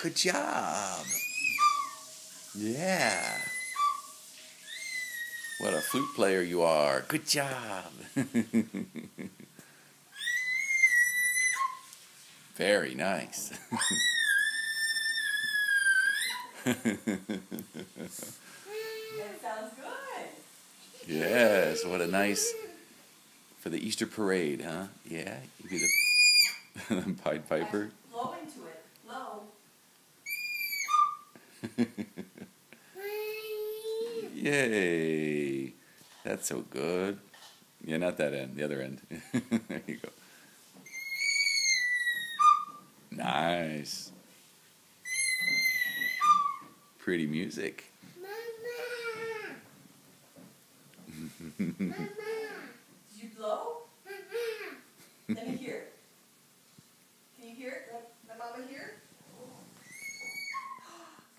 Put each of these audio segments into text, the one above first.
Good job. Yeah. What a flute player you are. Good job. Very nice. That sounds good. Yes, what a nice, for the Easter parade, huh? Yeah, you be the Pied Piper. Blow into it. Blow. Yay. That's so good. Yeah, not that end, the other end. There you go. Nice. Pretty music. Mama. Mama. Did you blow? Let me hear it. Can you hear it? Let Mama hear?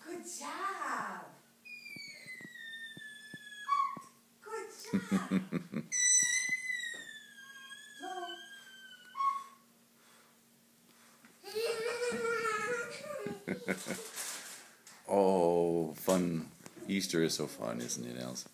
Good job. Good job. Oh, fun. Easter is so fun, isn't it, Elsa?